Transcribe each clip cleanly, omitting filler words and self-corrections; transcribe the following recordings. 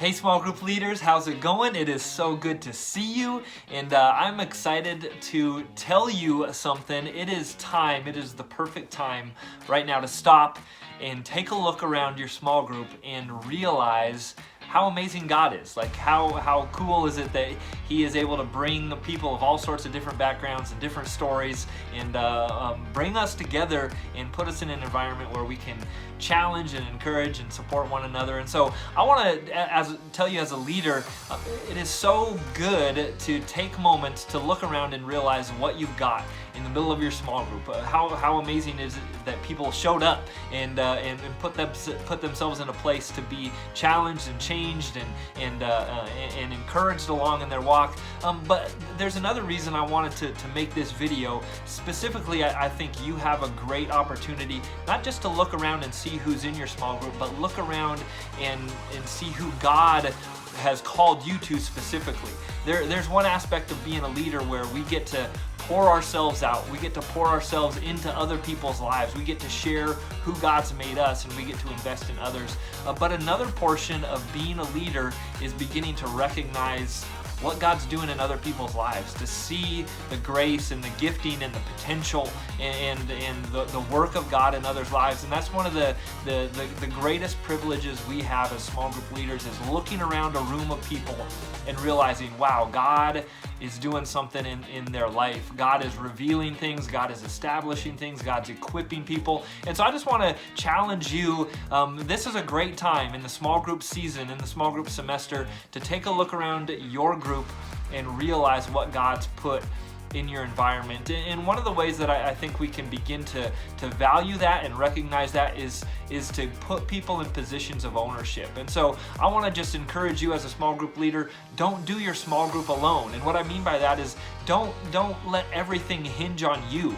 Hey small group leaders, how's it going? It is so good to see you, and I'm excited to tell you something. It is time, it is the perfect time right now to stop and take a look around your small group and realize how amazing God is. Like how cool is it that He is able to bring people of all sorts of different backgrounds and different stories and bring us together and put us in an environment where we can challenge and encourage and support one another. And so I want to tell you as a leader, it is so good to take moments to look around and realize what you've got in the middle of your small group. How amazing is it that people showed up and put themselves in a place to be challenged and changed and encouraged along in their walk. But there's another reason I wanted to make this video. Specifically, I think you have a great opportunity not just to look around and see who's in your small group, but look around and see who God has called you to specifically. There's one aspect of being a leader where we get to pour ourselves out. We get to pour ourselves into other people's lives. We get to share who God's made us, and we get to invest in others. But another portion of being a leader is beginning to recognize what God's doing in other people's lives, to see the grace and the gifting and the potential and the work of God in others' lives. And that's one of the greatest privileges we have as small group leaders, is looking around a room of people and realizing, wow, God is doing something in their life. God is revealing things, God is establishing things, God's equipping people. And so I just want to challenge you, this is a great time in the small group season, in the small group semester, to take a look around your group and realize what God's put in your environment. And one of the ways that I think we can begin to value that and recognize that is to put people in positions of ownership. And so I want to just encourage you as a small group leader, don't do your small group alone. And what I mean by that is don't let everything hinge on you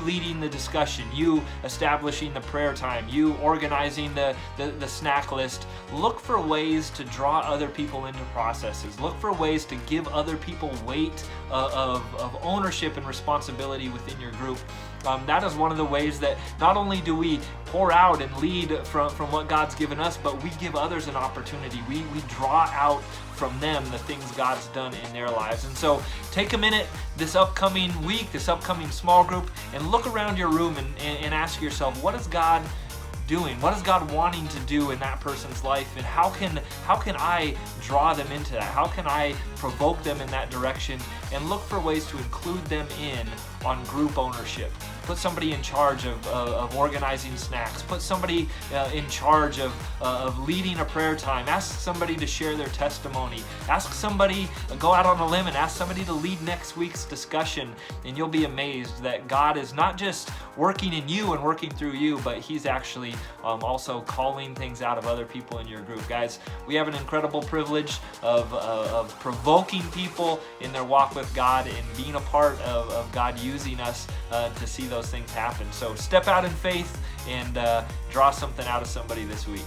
leading the discussion, you establishing the prayer time, you organizing the snack list. Look for ways to draw other people into processes. Look for ways to give other people weight of ownership and responsibility within your group. That is one of the ways that not only do we pour out and lead from what God's given us, but we give others an opportunity. We draw out from them the things God's done in their lives. And so take a minute this upcoming week, this upcoming small group, and look around your room and ask yourself, what is God doing? What is God wanting to do in that person's life? And how can I draw them into that? How can I provoke them in that direction? And look for ways to include them in on group ownership. Put somebody in charge of organizing snacks. Put somebody in charge of leading a prayer time. Ask somebody to share their testimony. Ask somebody, go out on a limb and ask somebody to lead next week's discussion. And you'll be amazed that God is not just working in you and working through you, but He's actually also calling things out of other people in your group. Guys, we have an incredible privilege of provoking people in their walk with God and being a part of God using us to see those things happen. So step out in faith and draw something out of somebody this week.